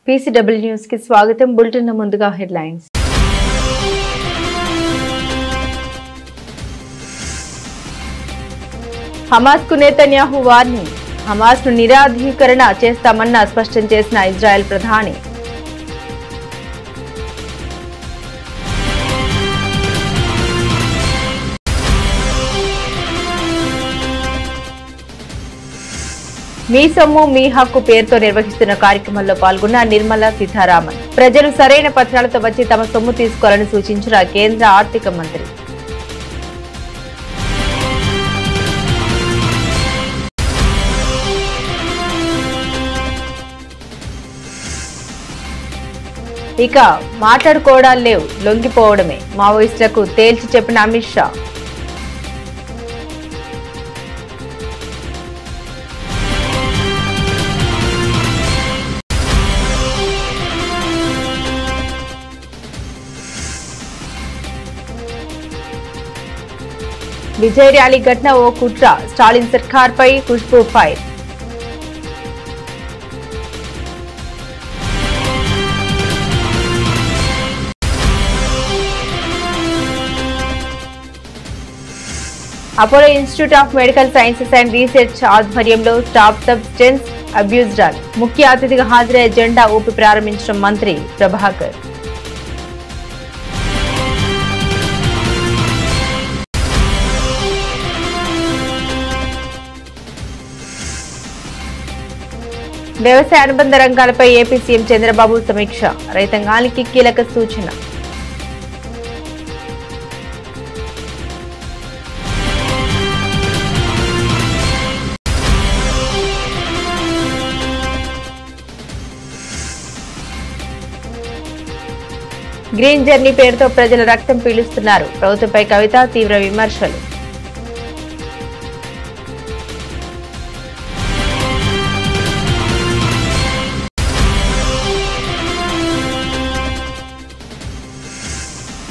PCW news కి స్వాగతం. Bulletin ముందుగా హెడ్లైన్స్. హమాస్ కు నెతన్యాహు వార్నింగ్. హమాస్ ను నిరాధీకరణ చేస్తామన్న స్పష్టం చేసిన ఇజ్రాయెల్ ప్రధాని. మీ సొమ్ము మీ హక్కు పేరుతో నిర్వహిస్తున్న కార్యక్రమంలో పాల్గొన్న నిర్మలా సీతారామన్. ప్రజలు సరైన పత్రాలతో వచ్చి తమ సొమ్ము తీసుకోవాలని సూచించిన కేంద్ర ఆర్థిక మంత్రి. ఇక మాట్లాడుకోవడాలు లేవు, లొంగిపోవడమే మావోయిస్టులకు తేల్చి చెప్పిన అమిత్ షా. విజయ్ ర్యాలీ ఘటన ఓ కుట్ర, స్టాలిన్ సర్కార్పై Khushbu fire. Apollo institute of medical sciences and research ఆధ్వర్యంలో స్టాప్ సబ్స్టెన్స్ అబ్యూజ్ రన్. ముఖ్య అతిథిగా హాజరై జెండా ఊపి ప్రారంభించిన మంత్రి ప్రభాకర్. వ్యవసాయ అనుబంధ రంగాలపై ఏపీ సీఎం చంద్రబాబు సమీక్ష. రైతాంగానికి కీలక సూచన. గ్రీన్ జర్నీ పేరుతో ప్రజల రక్తం పీలుస్తున్నారు. ప్రభుత్వంపై కవిత తీవ్ర విమర్శలు.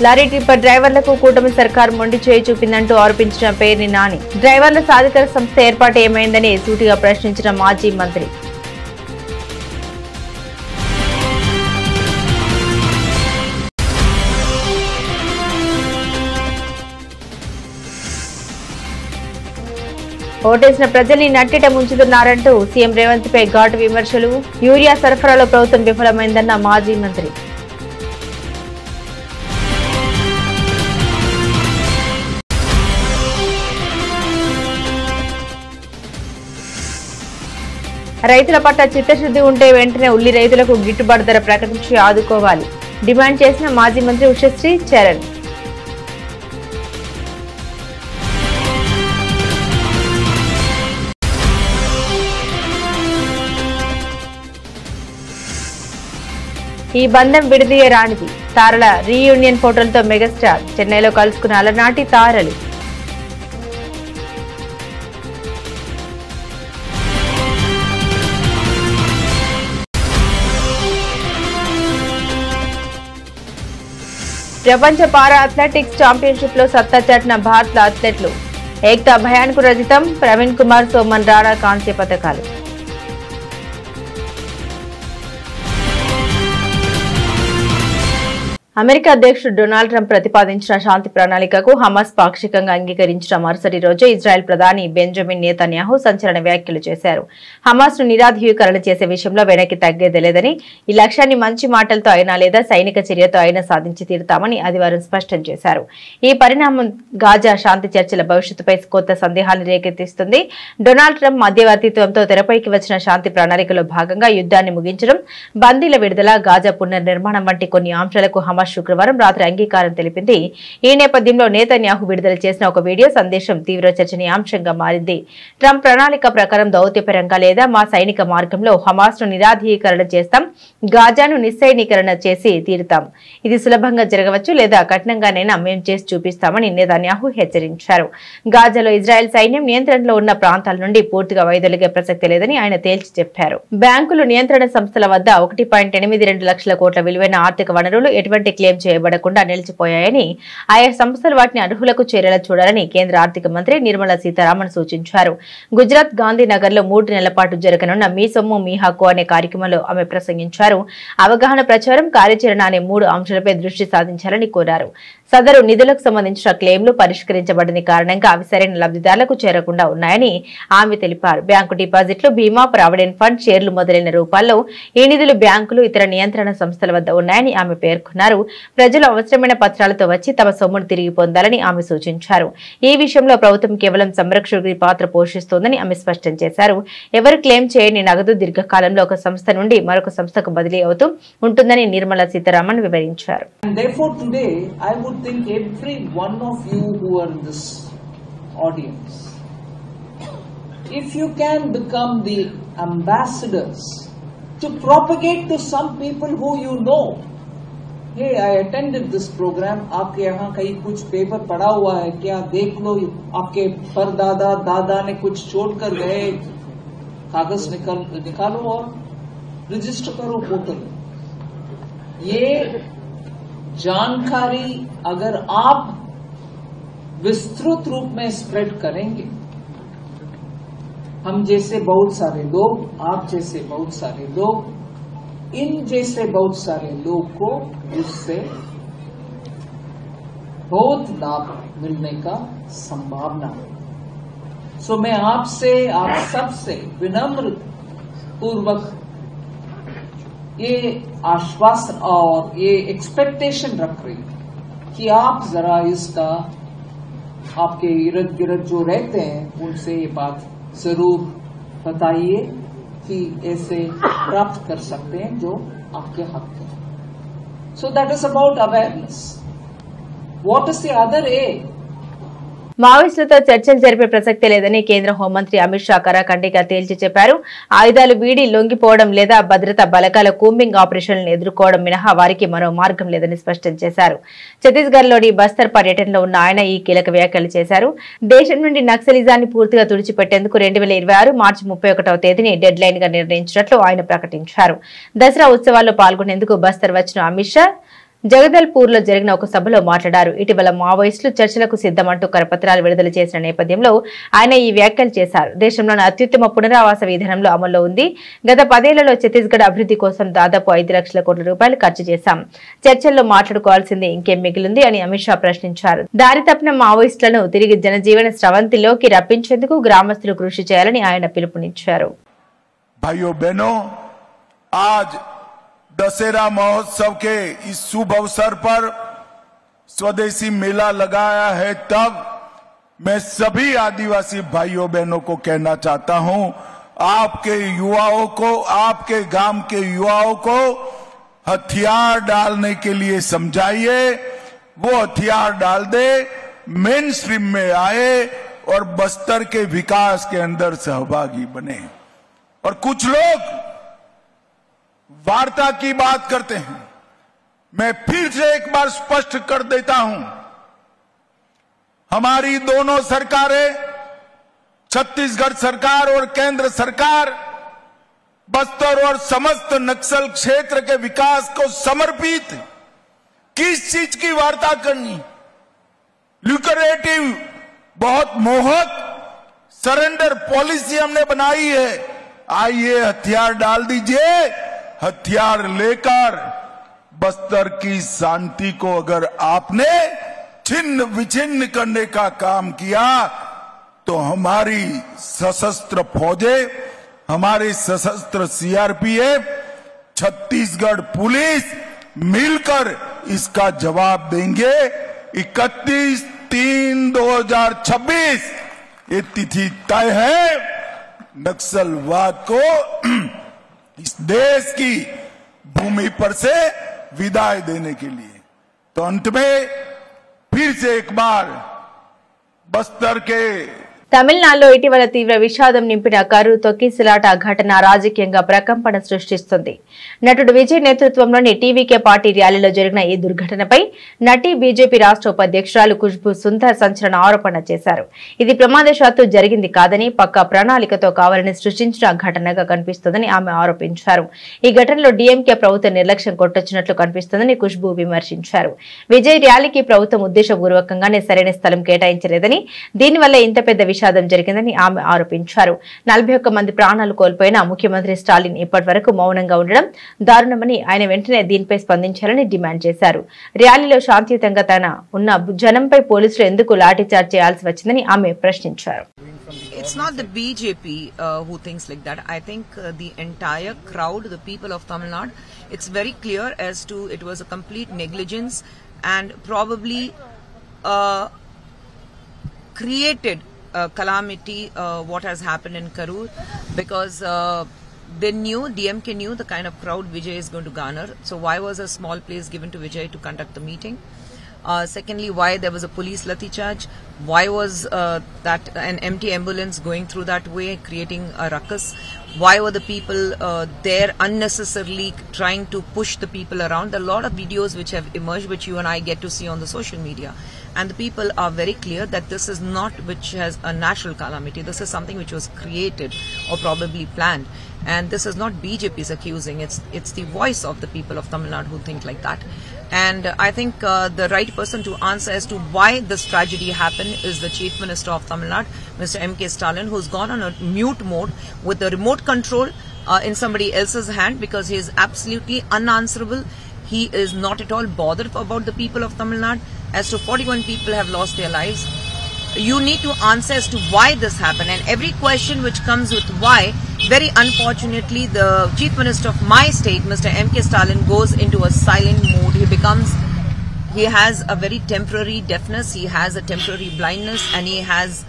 లారీ టిప్పర్ డ్రైవర్లకు కూటమి సర్కార్ మొండి చేయి చూపిందంటూ ఆరోపించిన పేర్ని నాని. డ్రైవర్ల సాధికార సంస్థ ఏర్పాటు ఏమైందని సూటిగా ప్రశ్నించిన మాజీ మంత్రి. ఓటేసిన ప్రజల్ని నట్టిట ముంచుతున్నారంటూ సీఎం రేవంత్ పై ఘాటు విమర్శలు. యూరియా సరఫరాలో ప్రభుత్వం విఫలమైందన్న మాజీ మంత్రి. రైతుల పట్ల చిత్తశుద్ధి ఉంటే వెంటనే ఉల్లి రైతులకు గిట్టుబాటు ధర ప్రకటించి ఆదుకోవాలి డిమాండ్ చేసిన మాజీ మంత్రి ఉషశ్రీ చరణ్. ఈ బంధం విడదీయ రానిది. తారల రీయూనియన్ ఫోటోలతో మెగాస్టార్. చెన్నైలో కలుసుకున్న అలనాటి తారలు. ప్రపంచ పారా అథ్లెటిక్స్ ఛాంపియన్షిప్ లో సత్తా చాటిన భారత అథ్లెట్లు. ఏక్తా భయాన్ కు రజతం, ప్రవీణ్ కుమార్, సోమన్ రాణా కాంస్య పతకాలు. అమెరికా అధ్యక్షుడు డొనాల్డ్ ట్రంప్ ప్రతిపాదించిన శాంతి ప్రణాళికకు హమాస్ పాక్షికంగా అంగీకరించిన మరుసటి రోజే ఇజ్రాయెల్ ప్రధాని బెంజమిన్ నెతన్యాహు సంచలన వ్యాఖ్యలు చేశారు. హమాస్ ను నిరాధీకరణ చేసే విషయంలో వెనక్కి తగ్గేదే లేదని, ఈ లక్ష్యాన్ని మంచి మాటలతో అయినా లేదా సైనిక చర్యతో అయినా సాధించి తీరుతామని ఆదివారం స్పష్టం చేశారు. ఈ పరిణామం గాజా శాంతి చర్చల భవిష్యత్తుపై కొత్త సందేహాన్ని రేకెత్తిస్తుంది. డొనాల్డ్ ట్రంప్ మధ్యవర్తిత్వంతో తెరపైకి వచ్చిన శాంతి ప్రణాళికలో భాగంగా యుద్ధాన్ని ముగించడం, బందీల విడుదల, గాజా పునర్నిర్మాణం వంటి కొన్ని అంశాలకు హమాస్ శుక్రవారం రాత్రి అంగీకారం తెలిపింది. ఈ నేపథ్యంలో నెతన్యాహు విడుదల చేసిన ఒక వీడియో సందేశం తీవ్ర చర్చనీయాంశంగా మారింది. ట్రంప్ ప్రణాళిక ప్రకారం దౌత్యపరంగా లేదా మా సైనిక మార్గంలో హమాస్ ను నిరాధీకరణ చేస్తాం, గాజాను నిస్సైనీకరణ చేసి తీరుతాం. ఇది సులభంగా జరగవచ్చు లేదా కఠినంగానైనా మేం చేసి చూపిస్తామని నెతన్యాహు హెచ్చరించారు. గాజాలో ఇజ్రాయెల్ సైన్యం నియంత్రణలో ఉన్న ప్రాంతాల నుండి పూర్తిగా వైదొలిగే ప్రసక్తి లేదని ఆయన తేల్చి చెప్పారు. బ్యాంకులు, నియంత్రణ సంస్థల వద్ద 1.82 లక్షల కోట్ల విలువైన ఆర్థిక వనరులు ఎటువంటి క్లెయిమ్ చేయబడకుండా నిలిచిపోయాయని, ఆయా సంస్థలు వాటిని అర్హులకు చేరేలా చూడాలని కేంద్ర ఆర్థిక మంత్రి నిర్మలా సీతారామన్ సూచించారు. గుజరాత్ గాంధీనగర్ లో 3 నెలల పాటు జరగనున్న మీ సొమ్ము మీ హక్కు అనే కార్యక్రమంలో ఆమె ప్రసంగించారు. అవగాహన, ప్రచారం, కార్యాచరణ అనే 3 అంశాలపై దృష్టి సాధించాలని కోరారు. సదరు నిధులకు సంబంధించిన క్లెయిమ్లు పరిష్కరించబడని కారణంగా అవి సరైన లబ్ధిదారులకు చేరకుండా ఉన్నాయని ఆమె తెలిపారు. బ్యాంకు డిపాజిట్లు, బీమా, ప్రావిడెంట్ ఫండ్, షేర్లు మొదలైన రూపాల్లో ఈ నిధులు బ్యాంకులు, ఇతర నియంత్రణ సంస్థల వద్ద ఉన్నాయని ఆమె పేర్కొన్నారు. ప్రజలు అవసరమైన పత్రాలతో వచ్చి తమ సొమ్మును తిరిగి పొందాలని ఆమె సూచించారు. ఈ విషయంలో ప్రభుత్వం కేవలం సంరక్షకుడి పాత్ర పోషిస్తోందని ఆమె స్పష్టం చేశారు. ఎవరు క్లెయిమ్ చేయని నగదు దీర్ఘకాలంలో ఒక సంస్థ నుండి మరొక సంస్థకు బదిలీ అవుతూ ఉంటుందని నిర్మలా సీతారామన్ వివరించారు. I think every one of you who are in this audience, if you can become the ambassadors to propagate to some people who you know, hey, I attended this program, आपके यहाँ कहीं कुछ पेपर पड़ा हुआ है क्या, देख लो, आपके परदादा दादा ने कुछ छोड़ कर गए, कागज निकालो और रजिस्टर करो पोर्टल। ये जानकारी अगर आप विस्तृत रूप में स्प्रेड करेंगे, हम जैसे बहुत सारे लोग, आप जैसे बहुत सारे लोग, इन जैसे बहुत सारे लोग को इससे बहुत लाभ मिलने का संभावना है। सो मैं आपसे, आप सबसे विनम्र पूर्वक ये आश्वासन और ये एक्सपेक्टेशन रख रही कि आप जरा इसका, आपके इर्द गिर्द जो रहते हैं उनसे ये बात जरूर बताइए कि ऐसे प्राप्त कर सकते हैं जो आपके हक है। So that is about awareness. What is the other A? మావోయిస్టులతో చర్చలు జరిపే ప్రసక్తే లేదని కేంద్ర హోంమంత్రి అమిత్ షా కరాఖండిగా తేల్చి చెప్పారు. ఆయుధాలు వీడి లొంగిపోవడం లేదా భద్రతా బలగాల కూంబింగ్ ఆపరేషన్లను ఎదుర్కోవడం మినహా వారికి మరో మార్గం లేదని స్పష్టం చేశారు. ఛత్తీస్గఢ్లోని బస్తర్ పర్యటనలో ఉన్న ఆయన ఈ కీలక వ్యాఖ్యలు చేశారు. దేశం నుండి నక్సలిజాన్ని పూర్తిగా తుడిచిపెట్టేందుకు 2026 మార్చి 31వ తేదీని డెడ్ లైన్ గా నిర్ణయించినట్లు ఆయన ప్రకటించారు. దసరా ఉత్సవాల్లో పాల్గొనేందుకు బస్తర్ వచ్చిన అమిత్ షా జగదల్పూర్ లో జరిగిన ఒక సభలో మాట్లాడారు. ఇటీవల మావోయిస్టులు చర్చలకు సిద్ధమంటూ కరపత్రాలు విడుదల చేసిన నేపథ్యంలో ఆయన ఈ వ్యాఖ్యలు చేశారు. దేశంలోని అత్యుత్తమ పునరావాస విధానంలో అమల్లో ఉంది. గత 10 ఏళ్లలో ఛత్తీస్గఢ్ అభివృద్ధి కోసం దాదాపు 5 లక్షల కోట్ల రూపాయలు ఖర్చు చేశాం. చర్చల్లో మాట్లాడుకోవాల్సింది ఇంకేం మిగిలింది అని అమిత్ షా ప్రశ్నించారు. దారి తప్పిన మావోయిస్టులను తిరిగి జనజీవన స్రవంతిలోకి రప్పించేందుకు గ్రామస్తులు కృషి చేయాలని ఆయన పిలుపునిచ్చారు. दशहरा महोत्सव के इस शुभ अवसर पर स्वदेशी मेला लगाया है, तब मैं सभी आदिवासी भाइयों बहनों को कहना चाहता हूं, आपके युवाओं को, आपके गांव के युवाओं को हथियार डालने के लिए समझाइए, वो हथियार डाल दे, मेन स्ट्रीम में आए और बस्तर के विकास के अंदर सहभागी बने। और कुछ लोग वार्ता की बात करते हैं। मैं फिर से एक बार स्पष्ट कर देता हूं, हमारी दोनों सरकारें, छत्तीसगढ़ सरकार और केंद्र सरकार, बस्तर और समस्त नक्सल क्षेत्र के विकास को समर्पित। किस चीज की वार्ता करनी? ल्यूक्रेटिव, बहुत मोहक सरेंडर पॉलिसी हमने बनाई है। आइए हथियार डाल दीजिए, हथियार लेकर बस्तर की शांति को अगर आपने छिन्न विछिन्न करने का काम किया तो हमारी सशस्त्र फौजें, हमारे सशस्त्र सीआरपीएफ, छत्तीसगढ़ पुलिस मिलकर इसका जवाब देंगे। 31/3/2026 ये तिथि तय है नक्सलवाद को इस देश की भूमि पर से विदाई देने के लिए। तो अंत में फिर से एक बार बस्तर के తమిళనాడులో ఇటీవల తీవ్ర విషాదం నింపిన కరూర్ తొక్కిసలాట ఘటన రాజకీయంగా ప్రకంపన సృష్టిస్తుంది. నటుడు విజయ్ నేతృత్వంలోని టీవీకే పార్టీ ర్యాలీలో జరిగిన ఈ దుర్ఘటనపై నటి బీజేపీ రాష్ట్ర ఉపాధ్యక్షురాలు ఖుష్బూ సుందర్ సంచలన ఆరోపణ చేశారు. ఇది ప్రమాదవశాత్తు జరిగింది కాదని పక్కా ప్రణాళికతో కావాలని సృష్టించిన ఘటనగా కనిపిస్తోందని ఆమె ఆరోపించారు. ఈ ఘటనలో డీఎంకే ప్రభుత్వం నిర్లక్ష్యం కొట్టొచ్చినట్లు కనిపిస్తోందని ఖుష్బూ విమర్శించారు. విజయ్ ర్యాలీకి ప్రభుత్వం ఉద్దేశపూర్వకంగానే సరైన స్థలం కేటాయించలేదని, దీనివల్ల ఇంత పెద్ద విషాదం జరిగిందని ఆమె ఆరోపించారు. 41 మంది ప్రాణాలు కోల్పోయిన ముఖ్యమంత్రి స్టాలిన్ ఇప్పటి వరకు మౌనంగా ఉండడం దారుణమని, ఆయన వెంటనే దీనిపై స్పందించాలని డిమాండ్ చేశారు. ర్యాలీలో శాంతియుతంగా తన ఉన్న జనంపై పోలీసులు ఎందుకు లాఠీచార్జ్ చేయాల్సి వచ్చిందని ఆమె ప్రశ్నించారు. It's not the BJP who thinks like that. I think the entire crowd, the people of Tamil Nadu, it's very clear as to it was a complete negligence and probably created calamity what has happened in Karur, because they knew, DMK knew the kind of crowd Vijay is going to garner. So why was a small place given to Vijay to conduct the meeting? Secondly, why there was a police lathi charge? Why was that an empty ambulance going through that way, creating a ruckus? Why were the people there unnecessarily trying to push the people around? There are a lot of videos which have emerged, which you and I get to see on the social media. And the people are very clear that this is not which has a natural calamity. This is something which was created or probably planned. And this is not BJP's accusing. It's the voice of the people of Tamil Nadu who think like that. And I think the right person to answer as to why this tragedy happened is the Chief Minister of Tamil Nadu, Mr. M.K. Stalin, who's gone on a mute mode with the remote control in somebody else's hand, because he is absolutely unanswerable. He is not at all bothered about the people of Tamil Nadu. As to 41 people have lost their lives. You need to answer as to why this happened, and every question which comes with why, very unfortunately the Chief Minister of my state, Mr. M.K. Stalin, goes into a silent mood. He has a very temporary deafness, he has a temporary blindness, and he has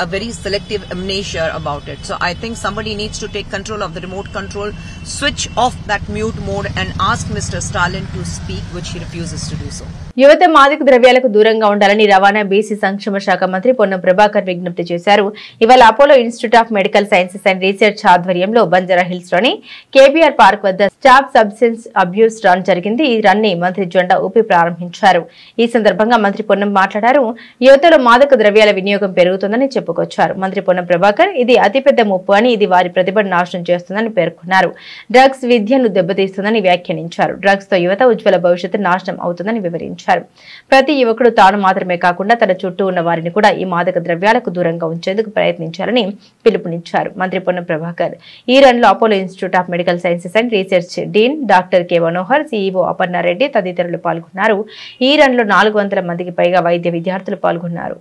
a very selective amnesia about it. So I think somebody needs to take control of the remote control, switch off that mute mode and ask Mr. Stalin to speak, which he refuses to do so. యువత మాదక ద్రవ్యాలకు దూరంగా ఉండాలని రవాణా BC సంక్షేమ శాఖ మంత్రి పొన్నం ప్రభాకర్ విజ్ఞప్తి చేశారు. ఇవాళ Apollo institute of medical sciences and research ఆధ్వర్యంలో బంజారా హిల్స్ లోని కేబీఆర్ పార్క్ వద్ద స్టాప్ సబ్స్టెన్స్ అబ్యూస్ రన్ జరిగింది. ఈ రన్ ని మంత్రి జెండా ఊపి ప్రారంభించారు. ఈ సందర్భంగా మంత్రి పొన్నం మాట్లాడారు. యువతలో మాదక ద్రవ్యాల వినియోగం పెరుగుతుందని చెప్పుకొచ్చారు. మంత్రి పొన్నం ప్రభాకర్ ఇది అతిపెద్ద ముప్పు అని, ఇది వారి ప్రతిభను నాశనం చేస్తుందని పేర్కొన్నారు. డ్రగ్స్ విద్యను దెబ్బతీస్తుందని వ్యాఖ్యానించారు. డ్రగ్స్ తో యువత ఉజ్వల భవిష్యత్తు నాశనం అవుతుందని వివరించారు. ప్రతి యువకుడు తాను మాత్రమే కాకుండా తన చుట్టూ ఉన్న వారిని కూడా ఈ మాదక ద్రవ్యాలకు దూరంగా ఉంచేందుకు ప్రయత్నించాలని పిలుపునిచ్చారు. మంత్రి పొన్నం ప్రభాకర్ ఈ రన్ లో Apollo institute of medical sciences and research dean doctor K Manohar, CEO Aparna Reddy తదితరులు పాల్గొన్నారు. ఈ రన్ లో 400 మందికి పైగా వైద్య విద్యార్థులు పాల్గొన్నారు.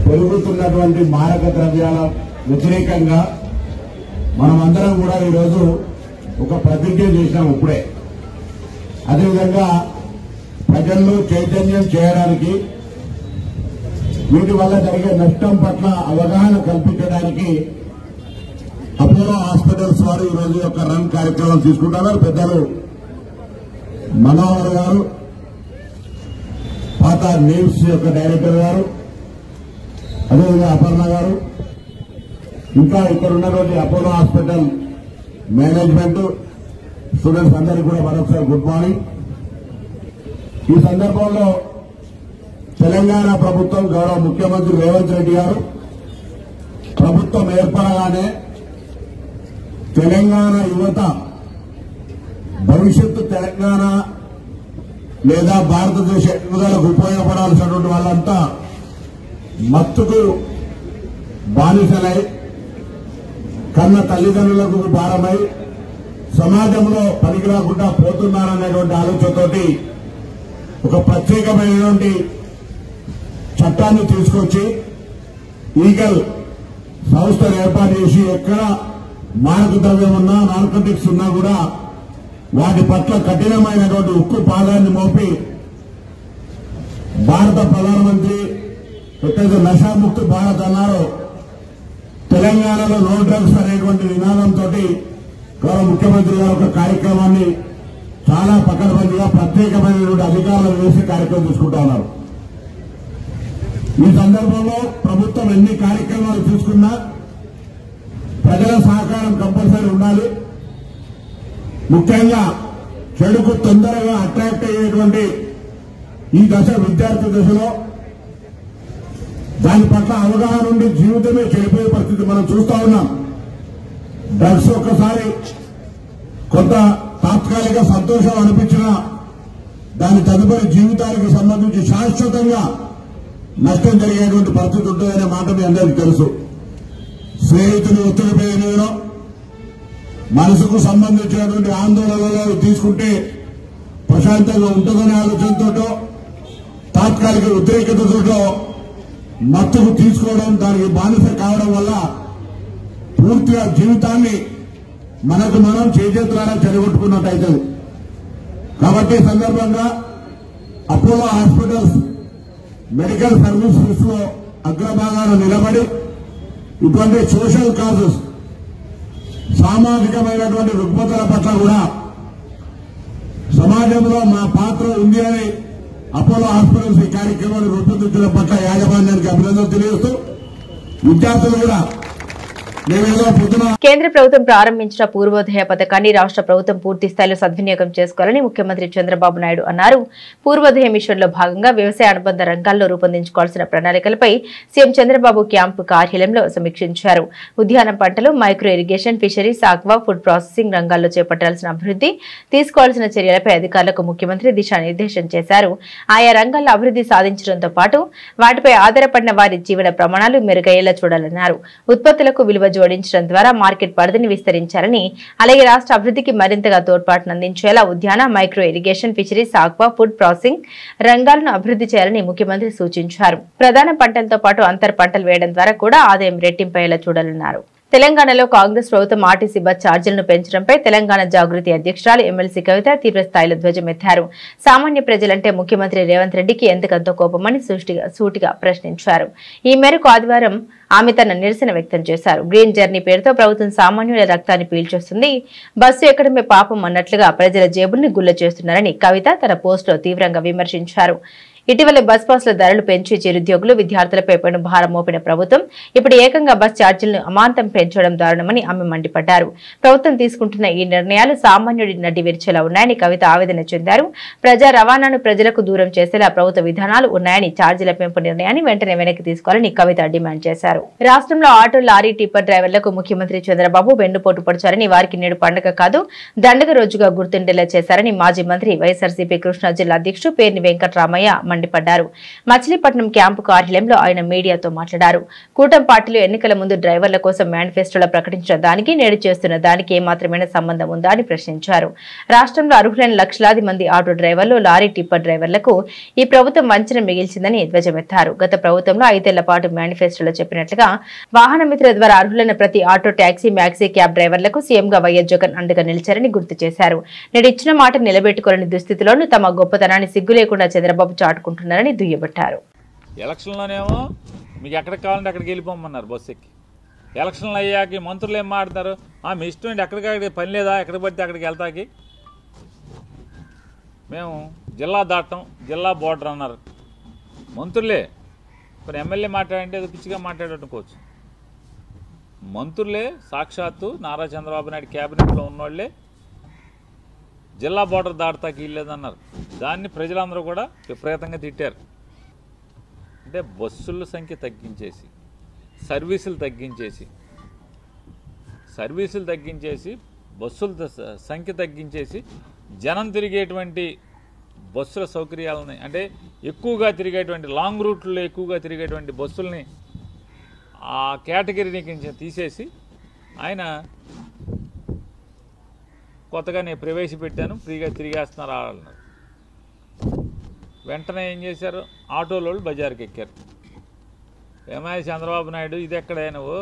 పెరుగుతున్నటువంటి మారక ద్రవ్యాల వ్యతిరేకంగా మనమందరం కూడా ఈరోజు ఒక ప్రతిజ్ఞ చేసినాం ఇప్పుడే. అదేవిధంగా ప్రజల్లో చైతన్యం చేయడానికి, వీటి వల్ల జరిగే నష్టం పట్ల అవగాహన కల్పించడానికి అపోలో హాస్పిటల్స్ వారు ఈరోజు యొక్క రన్ కార్యక్రమం తీసుకుంటున్నారు. పెద్దలు మనోహర్ గారు, పాత నేమ్స్ యొక్క డైరెక్టర్ గారు, అదేవిధంగా అపర్ణ గారు, ఇంకా ఇక్కడ ఉన్నటువంటి అపోలో హాస్పిటల్ మేనేజ్మెంట్, స్టూడెంట్స్ అందరికీ కూడా మరొకసారి గుడ్ మార్నింగ్. ఈ సందర్భంలో తెలంగాణ ప్రభుత్వం, గౌరవ ముఖ్యమంత్రి రేవంత్ రెడ్డి గారు ప్రభుత్వం ఏర్పడగానే తెలంగాణ యువత భవిష్యత్తు తెలంగాణ లేదా భారతదేశ ఎదుగుదలకు ఉపయోగపడాల్సినటువంటి వాళ్ళంతా మత్తుకు బానిసలై, కన్న తల్లిదండ్రులకు భారమై సమాజంలో పనికి రాకుండా పోతున్నారనేటువంటి ఆలోచనతోటి ఒక ప్రత్యేకమైనటువంటి చట్టాన్ని తీసుకొచ్చి ఈగల్ సంస్థను ఏర్పాటు చేసి ఎక్కడ మాదక ద్రవ్యం ఉన్నా, నార్కోటిక్స్ ఉన్నా కూడా వాటి పట్ల కఠినమైనటువంటి ఉక్కు పాదాన్ని మోపి భారత ప్రధానమంత్రి ఎక్కడైతే నషాముక్తి భారత్ అన్నారో, తెలంగాణలో నో డ్రగ్స్ అనేటువంటి నినాదంతో గౌరవ ముఖ్యమంత్రి గారు ఒక కార్యక్రమాన్ని చాలా పకడ్బందీగా ప్రత్యేకమైనటువంటి అధికారులు వేసి కార్యక్రమం తీసుకుంటా ఉన్నారు. ఈ సందర్భంలో ప్రభుత్వం ఎన్ని కార్యక్రమాలు తీసుకున్నా ప్రజల సహకారం కంపల్సరీ ఉండాలి. ముఖ్యంగా చెడుకు తొందరగా అట్రాక్ట్ అయ్యేటువంటి ఈ దశ విద్యార్థి దశలో దాని పట్ల అవగాహన ఉండి జీవితమే చెడిపోయే పరిస్థితి మనం చూస్తా ఉన్నాం. డ్రగ్స్ ఒక్కసారి కొంత తాత్కాలిక సంతోషం అనిపించినా దాని తదుపరి జీవితానికి సంబంధించి శాశ్వతంగా నష్టం జరిగేటువంటి పరిస్థితి ఉంటుందనే మాట మీ అందరికీ తెలుసు. స్నేహితులు ఒత్తిడి పేరు మనసుకు సంబంధించినటువంటి ఆందోళనలో తీసుకుంటే ప్రశాంతంగా ఉంటుందనే ఆలోచనతో తాత్కాలిక వ్యతిరేకతతో మత్తుకు తీసుకోవడం, దానికి బానిస కావడం వల్ల పూర్తిగా జీవితాన్ని మనకు మనం చేజేతులారా చెడగొట్టుకున్నట్టయితే. కాబట్టి ఈ సందర్భంగా అపోలో హాస్పిటల్స్ మెడికల్ సర్వీసెస్ లో అగ్రభాగాన నిలబడి ఇటువంటి సోషల్ కాజెస్ సామాజికమైనటువంటి రుగ్మతల పట్ల కూడా సమాజంలో మా పాత్ర ఉంది అని అపోలో హాస్పిటల్స్ ఈ కార్యక్రమాన్ని రూపొందించడం పట్ల యాజమాన్యానికి అభినందనలు తెలియజేస్తూ విద్యార్థులు కూడా కేంద్ర ప్రభుత్వం ప్రారంభించిన పూర్వోదయ పథకాన్ని రాష్ట్ర ప్రభుత్వం పూర్తి స్థాయిలో సద్వినియోగం చేసుకోవాలని ముఖ్యమంత్రి చంద్రబాబు నాయుడు అన్నారు. పూర్వోదయ మిషన్ లో భాగంగా వ్యవసాయ అనుబంధ రంగాల్లో రూపొందించుకోవాల్సిన ప్రణాళికలపై సీఎం చంద్రబాబు క్యాంపు కార్యాలయంలో సమీక్షించారు. ఉద్యాన పంటలు, micro irrigation, fisheries, aqua, food processing రంగాల్లో చేపట్టాల్సిన అభివృద్ధి, తీసుకోవాల్సిన చర్యలపై అధికారులకు ముఖ్యమంత్రి దిశానిర్దేశం చేశారు. ఆయా రంగాల్లో అభివృద్ధి సాధించడంతో పాటు వాటిపై ఆధారపడిన వారి జీవన ప్రమాణాలు మెరుగయ్యేలా చూడాలన్నారు. ఉత్పత్తులకు విలువ జోడించడం ద్వారా మార్కెట్ పరిధిని విస్తరించాలని, అలాగే రాష్ట్ర అభివృద్ధికి మరింతగా తోడ్పాటును అందించేలా ఉద్యాన, micro irrigation, fisheries, aqua, food processing రంగాలను అభివృద్ధి చేయాలని ముఖ్యమంత్రి సూచించారు. ప్రధాన పంటలతో పాటు అంతర్ పంటలు వేయడం ద్వారా కూడా ఆదాయం రెట్టింపయ్యేలా చూడాలన్నారు. తెలంగాణలో కాంగ్రెస్ ప్రభుత్వం ఆర్టీసీ బస్ ఛార్జీలను పెంచడంపై తెలంగాణ జాగృతి అధ్యక్షురాలు ఎమ్మెల్సీ కవిత తీవ్రస్థాయిలో ధ్వజమెత్తారు. సామాన్య ప్రజలంటే ముఖ్యమంత్రి రేవంత్ రెడ్డికి ఎందుకంతో కోపమని సూటిగా ప్రశ్నించారు. ఈ మేరకు ఆదివారం ఆమె తన నిరసన వ్యక్తం చేశారు. గ్రీన్ జర్నీ పేరుతో ప్రభుత్వం సామాన్యుల రక్తాన్ని పీల్చేస్తుంది, బస్సు ఎక్కడమే పాపం అన్నట్లుగా ప్రజల జేబుల్ని గుల్ల చేస్తున్నారని కవిత తన పోస్టులో తీవ్రంగా విమర్శించారు. ఇటీవల బస్ పాస్ల ధరలు పెంచి చిరుద్యోగులు, విద్యార్థులపై పెను భారం మోపిన ప్రభుత్వం ఇప్పుడు ఏకంగా బస్ ఛార్జీలను అమాంతం పెంచడం దారుణమని ఆమె మండిపడ్డారు. ప్రభుత్వం తీసుకుంటున్న ఈ నిర్ణయాలు సామాన్యుడి నడ్డి విరిచేలా ఉన్నాయని కవిత ఆవేదన చెందారు. ప్రజా రవాణాను ప్రజలకు దూరం చేసేలా ప్రభుత్వ విధానాలు ఉన్నాయని, ఛార్జీల పెంపు నిర్ణయాన్ని వెంటనే వెనక్కి తీసుకోవాలని కవిత డిమాండ్ చేశారు. రాష్ట్రంలో ఆటో, లారీ, టిప్పర్ డ్రైవర్లకు ముఖ్యమంత్రి చంద్రబాబు వెన్నుపోటు పడిచారని, వారికి నేడు పండుగ కాదు దండగ రోజుగా గుర్తుండేలా చేశారని మాజీ మంత్రి వైఎస్ఆర్సీపీ కృష్ణా జిల్లా అధ్యక్షుడు పేర్ని వెంకటరామయ్య మండిపడ్డారు. మచిలీపట్నం క్యాంపు కార్యాలయంలో ఆయన మీడియాతో మాట్లాడారు. కూటమి పార్టీలు ఎన్నికల ముందు డ్రైవర్ల కోసం మేనిఫెస్టోలో ప్రకటించిన దానికి నేడు చేస్తున్న దానికి ఏమాత్రమైన సంబంధం ఉందా అని ప్రశ్నించారు. రాష్ట్రంలో అర్హులైన లక్షలాది మంది ఆటో డ్రైవర్లు, లారీ, టిప్పర్ డ్రైవర్లకు ఈ ప్రభుత్వం వంచన మిగిల్చిందని ధ్వజమెత్తారు. గత ప్రభుత్వంలో 5 ఏళ్ల పాటు మేనిఫెస్టోలో చెప్పినట్లుగా వాహన మిత్ర ద్వారా అర్హులైన ప్రతి ఆటో, టాక్సీ, మ్యాక్సీ, క్యాబ్ డ్రైవర్లకు సీఎంగా వైఎస్ జగన్ అండగా నిలిచారని గుర్తు చేశారు. నేడు ఇచ్చిన మాట నిలబెట్టుకోలేని దుస్థితిలోనూ తమ గొప్పతనాన్ని సిగ్గు లేకుండా చంద్రబాబు చాటుకుంటున్నారని దుయ్యబట్టారు. ఎలక్షన్లోనేమో మీకు ఎక్కడికి కావాలంటే అక్కడికి వెళ్ళిపోమన్నారు బస్సు ఎక్కి. ఎలక్షన్లు అయ్యాక మంత్రులు ఏం మాట్లాడతారు, మీ ఇష్టం ఏంటి, ఎక్కడికి పని లేదా, ఎక్కడికి పడితే అక్కడికి వెళ్తాకి. మేము జిల్లా దాటం, జిల్లా బోర్డర్ అన్నారు మంత్రులే. కొన్ని ఎమ్మెల్యే మాట్లాడంటే ఏదో పిచ్చిగా మాట్లాడనుకోవచ్చు. మంత్రులే సాక్షాత్తు నారా చంద్రబాబు నాయుడు క్యాబినెట్లో ఉన్నోళ్లే జిల్లా బోర్డర్ దాటతాకి వీల్లేదన్నారు. దాన్ని ప్రజలందరూ కూడా విపరీతంగా తిట్టారు. అంటే బస్సుల సంఖ్య తగ్గించేసి, సర్వీసులు తగ్గించేసి బస్సుల సంఖ్య తగ్గించేసి జనం తిరిగేటువంటి బస్సుల సౌకర్యాలని, అంటే ఎక్కువగా తిరిగేటువంటి లాంగ్ రూట్లో ఎక్కువగా తిరిగేటువంటి బస్సుల్ని ఆ కేటగిరీని తీసేసి ఆయన కొత్తగా నేను ప్రవేశపెట్టాను, ఫ్రీగా తిరిగేస్తున్నారు అన్నారు. వెంటనే ఏం చేశారు, ఆటోలో బజార్కి ఎక్కారు. ఏమయ్య చంద్రబాబు నాయుడు, ఇది ఎక్కడే నువ్వు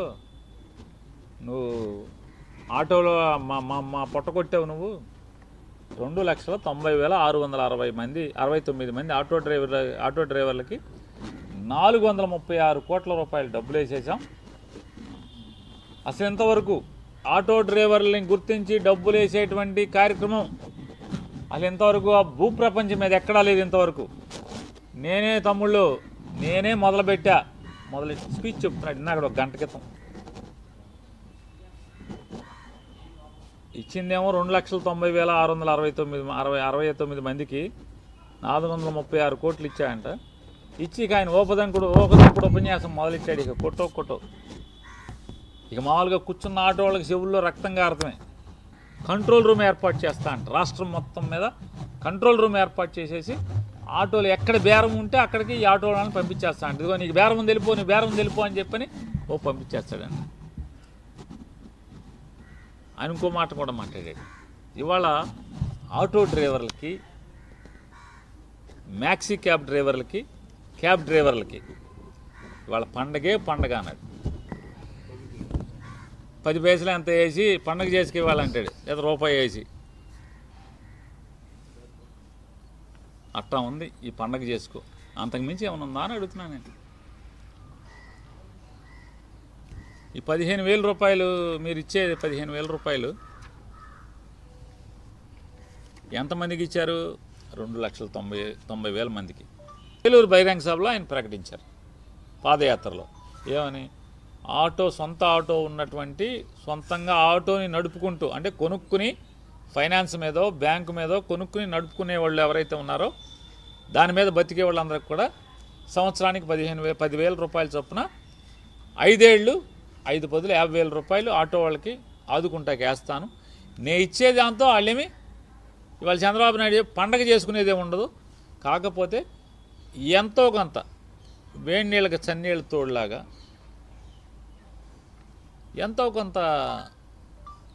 ఆటోలో మా పొట్ట కొట్టావు. నువ్వు 2,90,660 మంది 69 మంది ఆటో డ్రైవర్లకి 436 కోట్ల రూపాయలు డబ్బులు వేసేసాం. అసలు ఎంతవరకు ఆటో డ్రైవర్లని గుర్తించి డబ్బులు వేసేటువంటి కార్యక్రమం అసలు ఎంతవరకు ఆ భూప్రపంచం మీద ఎక్కడా లేదు ఇంతవరకు. నేనే తమ్ముళ్ళు నేనే మొదలెట్టి స్పీచ్ చెప్తున్నాడు ఇందాక ఒక గంట క్రితం. ఇచ్చిందేమో 2,90,669 మందికి 436 కోట్లు ఇచ్చాయంట. ఇచ్చి ఇక ఆయన ఓపదంకుడు ఉపన్యాసం మొదలెట్టాడు. ఇక కొట్టో ఇక మామూలుగా కూర్చున్న ఆటో వాళ్ళకి చెవుల్లో రక్తం కారతమే. కంట్రోల్ రూమ్ ఏర్పాటు చేస్తా అంట. రాష్ట్రం మొత్తం మీద కంట్రోల్ రూమ్ ఏర్పాటు చేసేసి ఆటోలు ఎక్కడ బేరం ఉంటే అక్కడికి ఈ ఆటో వాళ్ళని పంపించేస్తా అంట. ఇదిగో నీకు బేరం తెలిపో అని చెప్పని పంపించేస్తాడండి. ఆయన ఇంకో మాట కూడా మాట్లాడాడు. ఇవాళ ఆటో డ్రైవర్లకి, మ్యాక్సీ క్యాబ్ డ్రైవర్లకి ఇవాళ పండగ అన్నాడు. 10 పైసలు ఎంత వేసి పండగ చేసుకు ఇవ్వాలంటాడు, లేదా రూపాయి వేసి. అట్టా ఉంది ఈ పండగ చేసుకో. అంతకుమించి ఏమైనా ఉందా అని అడుగుతున్నాను నేను. ఈ 15,000 రూపాయలు మీరు ఇచ్చేది 15,000 రూపాయలు ఎంతమందికి ఇచ్చారు? 2,90,000 మందికి. ఏలూరు బహిరంగ సభలో ఆయన ప్రకటించారు పాదయాత్రలో. ఏమని? సొంత ఆటో ఉన్నటువంటి, సొంతంగా ఆటోని నడుపుకుంటూ, అంటే కొనుక్కుని ఫైనాన్స్ మీదో బ్యాంకు మీదో కొనుక్కుని నడుపుకునే వాళ్ళు ఎవరైతే ఉన్నారో దాని మీద బతికే వాళ్ళందరికీ కూడా సంవత్సరానికి 10,000 రూపాయల చొప్పున 5 ఏళ్ళు 5 బదులు 50,000 రూపాయలు ఆటో వాళ్ళకి ఆదుకుంటాకి వేస్తాను. నేను ఇచ్చే దాంతో వాళ్ళేమి ఇవాళ చంద్రబాబు నాయుడు పండగ చేసుకునేదే ఉండదు. కాకపోతే ఎంతో కొంత వేడి నీళ్ళకి చన్నీళ్ళ తోడులాగా ఎంతో కొంత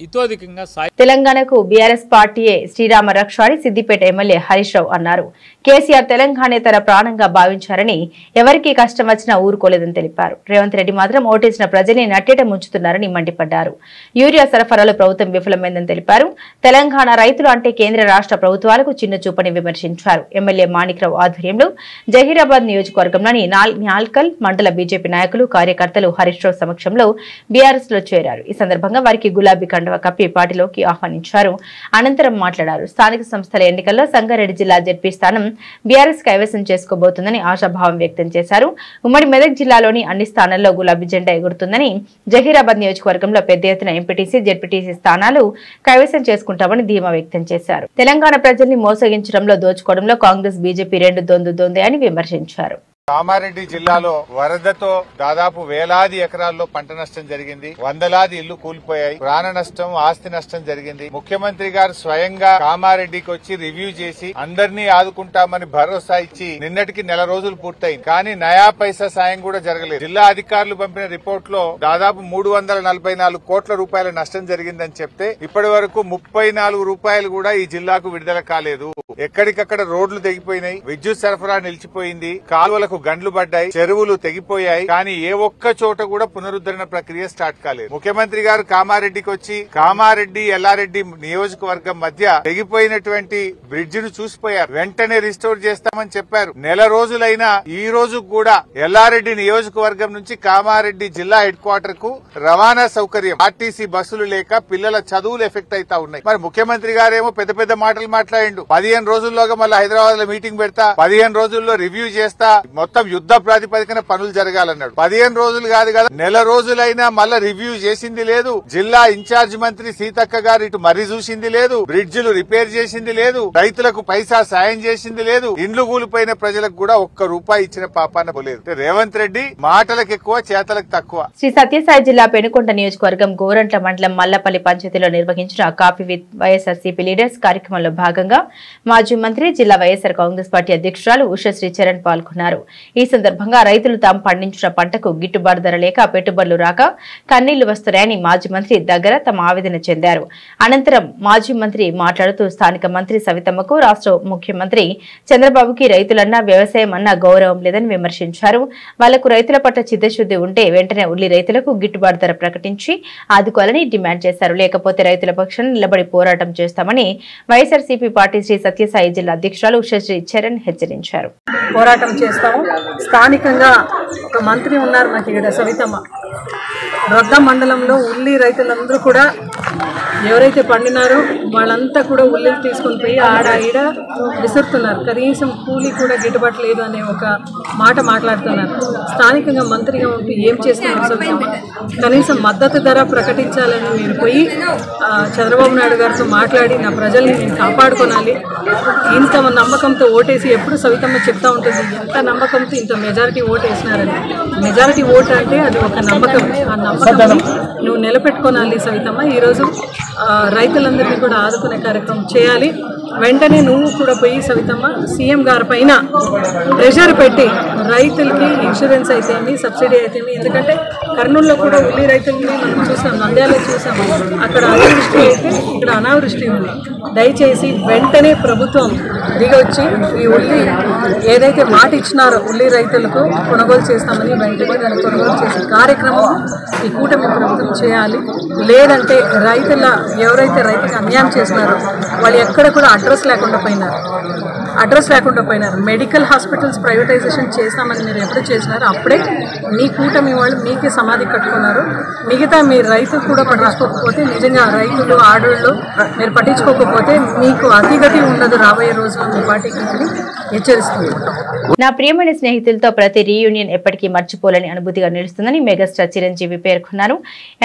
ఇతోధికంగా తెలంగాణకు బీఆర్ఎస్ పార్టీయే శ్రీరామ రక్ష అని సిద్దిపేట ఎమ్మెల్యే హరీష్ రావు అన్నారు. కేసీఆర్ తెలంగాణ తన ప్రాణంగా భావించారని, ఎవరికి కష్టం వచ్చినా ఊరుకోలేదని తెలిపారు. రేవంత్ రెడ్డి మాత్రం ఓటేసిన ప్రజల్ని నట్టేట ముంచుతున్నారని మండిపడ్డారు. యూరియా సరఫరాలో ప్రభుత్వం విఫలమైందని తెలిపారు. తెలంగాణ రైతులు అంటే కేంద్ర రాష్ట్ర ప్రభుత్వాలకు చిన్న చూపని విమర్శించారు. ఎమ్మెల్యే మాణిక్రావు ఆధ్వర్యంలో జహీరాబాద్ నియోజకవర్గంలోని నాల్కల్ మండల బీజేపీ నాయకులు, కార్యకర్తలు హరీష్ రావు సమక్షంలో బీఆర్ఎస్ లో చేరారు. ఈ సందర్భంగా వారికి గులాబీ కండువా కప్పి పార్టీలోకి ఆహ్వానించారు. అనంతరం మాట్లాడారు. స్థానిక సంస్థల ఎన్నికల్లో సంగారెడ్డి జిల్లా జెడ్పీ స్థానం బీఆర్ఎస్ కైవసం చేసుకోబోతుందని ఆశాభావం వ్యక్తం చేశారు. ఉమ్మడి మెదక్ జిల్లాలోని అన్ని స్థానాల్లో గులాబీ జెండా ఎగురుతుందని, జహీరాబాద్ నియోజకవర్గంలో పెద్ద ఎత్తున ఎంపీటీసీ, జెడ్పీటీసీ స్థానాలు కైవసం చేసుకుంటామని ధీమా వ్యక్తం చేశారు. తెలంగాణ ప్రజల్ని మోసగించడంలో, దోచుకోవడంలో కాంగ్రెస్, బీజేపీ రెండు దొందే అని విమర్శించారు. కామారెడ్డి జిల్లాలో వరదతో దాదాపు వేలాది ఎకరాల్లో పంట నష్టం జరిగింది. వందలాది ఇళ్లు కూలిపోయాయి. ప్రాణ నష్టం, ఆస్తి నష్టం జరిగింది. ముఖ్యమంత్రి గారు స్వయంగా కామారెడ్డికి వచ్చి రివ్యూ చేసి అందరినీ ఆదుకుంటామని భరోసా ఇచ్చి నిన్నటికి నెల రోజులు పూర్తయింది. కానీ నయా పైసా సాయం కూడా జరగలేదు. జిల్లా అధికారులు పంపిన రిపోర్ట్ లో దాదాపు 344 కోట్ల రూపాయల నష్టం జరిగిందని చెప్తే ఇప్పటి వరకు 34 రూపాయలు కూడా ఈ జిల్లాకు విడుదల కాలేదు. ఎక్కడికక్కడ రోడ్లు తెగిపోయినాయి, విద్యుత్ సరఫరా నిలిచిపోయింది, కాలువలకు గండ్లు పడ్డాయి, చెరువులు తెగిపోయాయి. కానీ ఏ ఒక్క చోట కూడా పునరుద్ధరణ ప్రక్రియ స్టార్ట్ కాలేదు. ముఖ్యమంత్రి గారు కామారెడ్డికి వచ్చి కామారెడ్డి ఎల్లారెడ్డి నియోజకవర్గం మధ్య తెగిపోయినటువంటి బ్రిడ్జ్ ను చూసిపోయారు. వెంటనే రిస్టోర్ చేస్తామని చెప్పారు. నెల రోజులైనా ఈ రోజు కూడా ఎల్లారెడ్డి నియోజకవర్గం నుంచి కామారెడ్డి జిల్లా హెడ్ క్వార్టర్ కు రవాణా సౌకర్యం, ఆర్టీసీ బస్సులు లేక పిల్లల చదువులు ఎఫెక్ట్ అవుతా ఉన్నాయి. మరి ముఖ్యమంత్రి గారేమో పెద్ద పెద్ద మాటలు మాట్లాడిండు. 15 రోజుల్లోగా మళ్ళీ హైదరాబాద్ లో మీటింగ్ పెడతా, 15 రోజుల్లో రివ్యూ చేస్తా, మొత్తం యుద్ధ ప్రాతిపదికన పనులు జరగాలన్నాడు. 15 రోజులు కాదు కదా, నెల రోజులైనా మళ్ళా రివ్యూ చేసింది లేదు. జిల్లా ఇన్ఛార్జ్ మంత్రి సీతక్క గారు ఇటు మర్రి చూసింది లేదు, బ్రిడ్జిలు రిపేర్ చేసింది లేదు, రైతులకు పైసా సాయం చేసింది లేదు. ఇండ్లు కూలిపోయిన ప్రజలకు కూడా ఒక్క రూపాయి ఇచ్చిన పాపాన పోలేదు. రేవంత్ రెడ్డి మాటలకు ఎక్కువ, చేతలకు తక్కువ. శ్రీ సత్యసాయి జిల్లా పెనుకొండ నియోజకవర్గం గోరంట్ల మండలం మల్లపల్లి పంచాయతీలో నిర్వహించిన కాఫీ విత్ వైఎస్ఆర్సీపీ లీడర్స్ కార్యక్రమంలో భాగంగా మాజీ మంత్రి, జిల్లా వైఎస్ఆర్ కాంగ్రెస్ పార్టీ అధ్యక్షురాలు ఉషశ్రీ చరణ్ పాల్గొన్నారు. ఈ సందర్భంగా రైతులు తాము పండించిన పంటకు గిట్టుబాటు ధర లేక పెట్టుబడులు రాక కన్నీళ్లు వస్తున్నాయని మాజీ మంత్రి దగ్గర తమ ఆవేదన చెందారు. అనంతరం మాజీ మంత్రి మాట్లాడుతూ స్థానిక మంత్రి సవితమ్మకు, రాష్ట్ర ముఖ్యమంత్రి చంద్రబాబుకి రైతులన్నా వ్యవసాయం అన్నా గౌరవం లేదని విమర్శించారు. వాళ్లకు రైతుల పట్ల చిత్తశుద్ది ఉంటే వెంటనే ఉల్లి రైతులకు గిట్టుబాటు ధర ప్రకటించి ఆదుకోవాలని డిమాండ్ చేశారు. లేకపోతే రైతుల పక్షాన నిలబడి పోరాటం చేస్తామని వైఎస్ఆర్సీపీ పార్టీ శ్రీ సత్యసాయి జిల్లా అధ్యక్షురాలు ఉషశ్రీ చరణ్ హెచ్చరించారు. పోరాటం చేస్తాము. స్థానికంగా ఒక మంత్రి ఉన్నారు మనకి ఇక్కడ, సవితమ్మ. రొద్ద మండలంలో ఉల్లి రైతులందరూ కూడా ఎవరైతే పండినారో వాళ్ళంతా కూడా ఉల్లిలు తీసుకొని పోయి ఆడ ఈడ విసురుతున్నారు. కనీసం కూలీ కూడా గిట్టుబాటు లేదు అనే ఒక మాట మాట్లాడుతున్నారు. స్థానికంగా మంత్రిగా ఉంటూ ఏం చేస్తున్నారు సవితమ్మ? కనీసం మద్దతు ధర ప్రకటించాలని మీరు పోయి చంద్రబాబు నాయుడు గారితో మాట్లాడి నా ప్రజల్ని నేను కాపాడుకోనాలి, ఇంత నమ్మకంతో ఓటేసి ఎప్పుడు సవితమ్మ చెప్తా ఉంటుంది ఎంత నమ్మకంతో ఇంత మెజారిటీ ఓటు వేసినారని. మెజారిటీ ఓటు అంటే అది ఒక నమ్మకం. ఆ నమ్మకం నువ్వు నిలబెట్టుకోనాలి సవితమ్మ. ఈరోజు రైతులందరినీ కూడా ఆదుకునే కార్యక్రమం చేయాలి. వెంటనే నువ్వు కూడా పోయి సవితమ్మ సీఎం గారి పైన ప్రెషర్ పెట్టి రైతులకి ఇన్సూరెన్స్ అయితేమి, సబ్సిడీ అయితేమి, ఎందుకంటే కర్నూలులో కూడా ఉల్లి రైతుల్ని మనం చూసాం, నంద్యాలలో చూసాం, అక్కడ అతివృష్టి అయితే ఇక్కడ అనావృష్టి ఉంది. దయచేసి వెంటనే ప్రభుత్వం దిగొచ్చి ఈ ఉల్లి ఏదైతే మాట ఇచ్చినారో ఉల్లి రైతులకు కొనుగోలు చేస్తామని వెంటనే దాన్ని కొనుగోలు చేసే కార్యక్రమం ఈ కూటమి ప్రభుత్వం చేయాలి. లేదంటే ఎవరైతే రైతుకి అన్యాయం చేసినారో వాళ్ళు ఎక్కడ కూడా అడ్రస్ లేకుండా పోయినారు. మెడికల్ హాస్పిటల్స్ ప్రైవేటైజేషన్ చేస్తామని మీరు ఎప్పుడు చేసినారో అప్పుడే మీ కూటమి వాళ్ళు మీకే సమాధి కట్టుకున్నారు. మిగతా మీ రైతులు కూడా పట్టించుకోకపోతే, నిజంగా రైతులు ఆడోళ్ళు మీరు పట్టించుకోకపోతే మీకు అతిగతి ఉండదు రాబోయే రోజుల్లో మీ పార్టీకి అని హెచ్చరిస్తుంది. నా ప్రియమైన స్నేహితులతో ప్రతి రీయూనియన్ ఎప్పటికీ మర్చిపోలేని అనుభూతిగా నిలుస్తుందని మెగాస్టార్ చిరంజీవి పేర్కొన్నారు.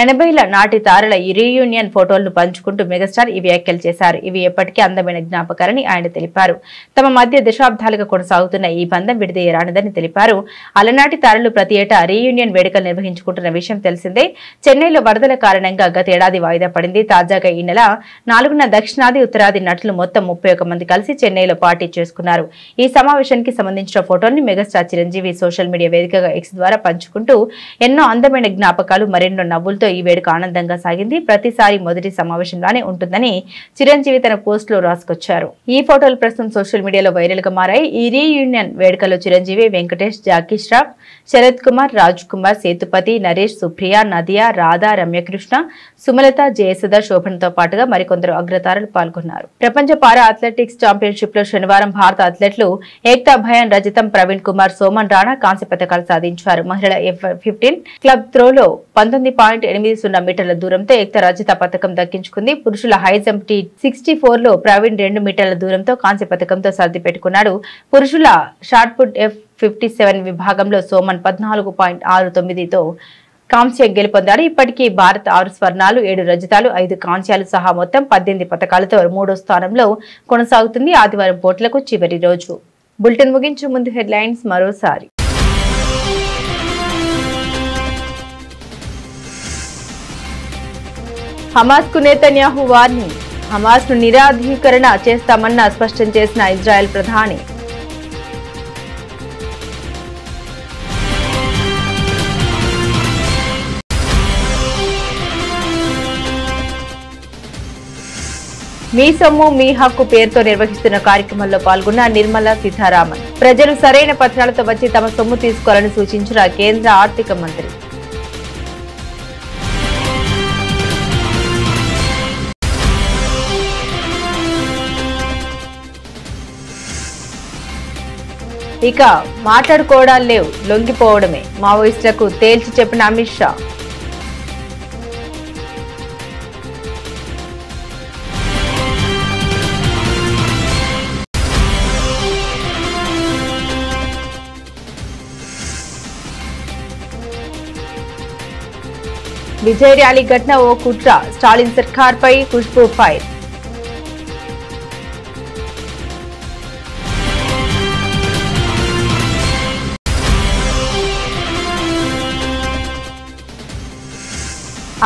80ల నాటి తారల ఈ రీయూనియన్ ఫోటోలను పంచుకుంటూ మెగాస్టార్ ఈ వ్యాఖ్యలు చేశారు. ఇవి ఎప్పటికీ అందమైన జ్ఞాపకాలని ఆయన తెలిపారు. తమ మధ్య దశాబ్దాలుగా కొనసాగుతున్న ఈ బంధం విడదీయరానిదని తెలిపారు. అలనాటి తారలు ప్రతి ఏటా రీయూనియన్ వేడుకలు నిర్వహించుకుంటున్న విషయం తెలిసిందే. చెన్నైలో వరదల కారణంగా గత ఏడాది వాయిదా పడింది. తాజాగా ఈ నెల 4న దక్షిణాది ఉత్తరాది నటులు మొత్తం 31 మంది కలిసి చెన్నైలో పార్టీ చేసుకున్నారు. ఈ సమావేశానికి సంబంధించిన ఫోటోల్ని మెగాస్టార్ చిరంజీవి సోషల్ మీడియా వేదికగా ఎక్స్ ద్వారా పంచుకుంటూ ఎన్నో అందమైన జ్ఞాపకాలు, మరెన్నో నవ్వులతో ఈ వేడుక ఆనందంగా సాగింది. ప్రతిసారి మొదటి సమావేశంలానే ఉంటుందని చిరంజీవి తన పోస్ట్ లో రాసుకొచ్చారు. ఈ ఫోటోలు ప్రస్తుతం సోషల్ మీడియాలో వైరల్ గా మారాయి. ఈ రీయూనియన్ వేడుకలో చిరంజీవి, వెంకటేష్, జాకీ ష్రాఫ్, శరత్ కుమార్, రాజ్ కుమార్, సేతుపతి, నరేష్, సుప్రియ, నదియా, రాధా, రమ్యకృష్ణ, సుమలత, జయసుధ, శోభన్తో పాటుగా మరికొందరు అగ్రతారులు పాల్గొన్నారు. ప్రపంచ పారా అథ్లెటిక్స్ ఛాంపియన్షిప్ లో శనివారం భారత అథ్లెట్లు ఏక్తా భయాన్ రజతం, ప్రవీణ్ కుమార్, సోమన్ రాణా కాంస్య పతకాలు సాధించారు. మహిళల F15 క్లబ్ త్రోలో 19.80 మీటర్ల దూరంతో ఏక్తా రజత పతకం దక్కించుకుంది. పురుషుల హై జంప్ T64 లో ప్రవీణ్ 2 మీటర్ల దూరంతో కాంస్య పతకంతో సర్ది పెట్టుకున్నాడు. పురుషుల షాట్ పుట్ F57 విభాగంలో సోమన్ 14.69తో కాంస్యం గెలుపొందాడు. ఇప్పటికీ భారత్ 6 స్వర్ణాలు, 7 రజతాలు, 5 కాంస్యాలు సహా మొత్తం 18 పతకాలతో 3వ స్థానంలో కొనసాగుతుంది. ఆదివారం పోటీలకు చివరి రోజు. బులెటిన్ ముగించే ముందు హెడ్లైన్స్ మరోసారి. హమాస్ కు నెతన్యాహు వార్నింగ్. హమాస్ ను నిరాధీకరణ చేస్తామన్న స్పష్టం చేసిన ఇజ్రాయెల్ ప్రధాని. మీ సొమ్ము మీ హక్కు పేరుతో నిర్వహిస్తున్న కార్యక్రమంలో పాల్గొన్న నిర్మలా సీతారామన్. ప్రజలు సరైన పత్రాలతో వచ్చి తమ సొమ్ము తీసుకోవాలని సూచించిన కేంద్ర ఆర్థిక మంత్రి. ఇక మాట్లాడుకోవడాలు లేవు, లొంగిపోవడమే మావోయిస్టులకు తేల్చి చెప్పిన అమిత్ షా. విజయ్ ర్యాలీ ఘటన ఓ కుట్ర, స్టాలిన్ సర్కార్పై Khushbu fire.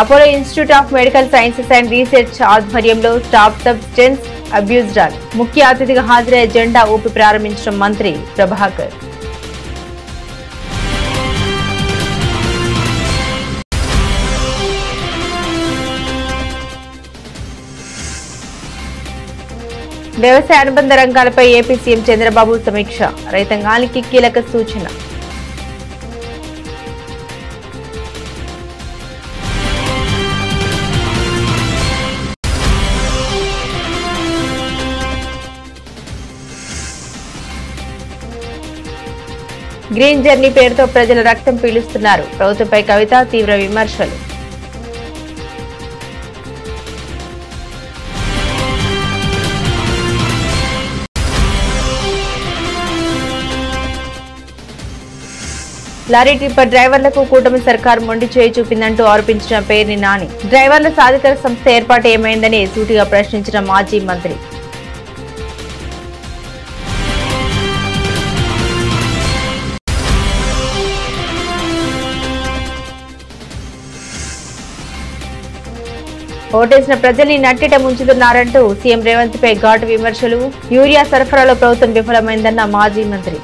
Apollo institute of medical sciences and research ఆధ్వర్యంలో స్టాప్ సబ్స్టెన్స్ అబ్యూజ్ రన్. ముఖ్య అతిథిగా హాజరయ్యే జెండా ఊపి ప్రారంభించిన మంత్రి ప్రభాకర్. వ్యవసాయ అనుబంధ రంగాలపై ఏపీ సీఎం చంద్రబాబు సమీక్ష. రైతాంగానికి కీలక సూచన. గ్రీన్ జర్నీ పేరుతో ప్రజల రక్తం పీలుస్తున్నారు. ప్రభుత్వంపై కవిత తీవ్ర విమర్శలు. లారీ టిప్పర్ డ్రైవర్లకు కూటమి సర్కార్ మొండి చేయి చూపిందంటూ ఆరోపించిన పేర్ని నాని డ్రైవర్ల సాధికార సంస్థ ఏర్పాటు ఏమైందని సూటిగా ప్రశ్నించిన మాజీ మంత్రి. ఓటేసిన ప్రజల్ని నట్టిట ముంచుతున్నారంటూ సీఎం రేవంత్ పై ఘాటు విమర్శలు. యూరియా సరఫరాలో ప్రభుత్వం విఫలమైందన్న మాజీ మంత్రి.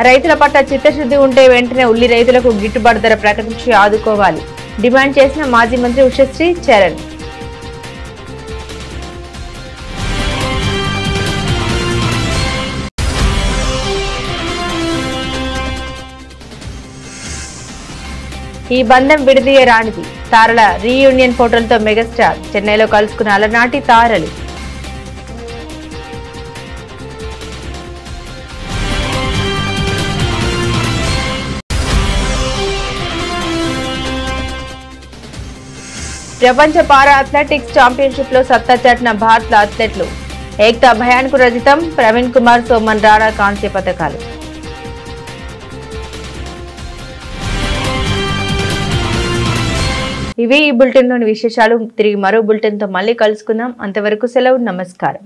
రైతుల పట్ల చిత్తశుద్ధి ఉంటే వెంటనే ఉల్లి రైతులకు గిట్టుబాటు ధర ప్రకటించి ఆదుకోవాలి డిమాండ్ చేసిన మాజీ మంత్రి ఉషశ్రీ చరణ్. ఈ బంధం విడదీయ రానిది. తారల రీయూనియన్ ఫోటోలతో మెగాస్టార్ చెన్నైలో కలుసుకున్న అలనాటి తారలు. ప్రపంచ పారా అథ్లెటిక్స్ ఛాంపియన్షిప్ లో సత్తా చాటిన భారత అథ్లెట్లు. ఏక్తా భయాన్కు రజతం, ప్రవీణ్ కుమార్, సోమన్ రాణా కాంస్య పథకాలు. ఇవి ఈ బులెటిన్ లోని విశేషాలు. తిరిగి మరో బులెటిన్ తో మళ్ళీ కలుసుకుందాం. అంతవరకు సెలవు. నమస్కారం.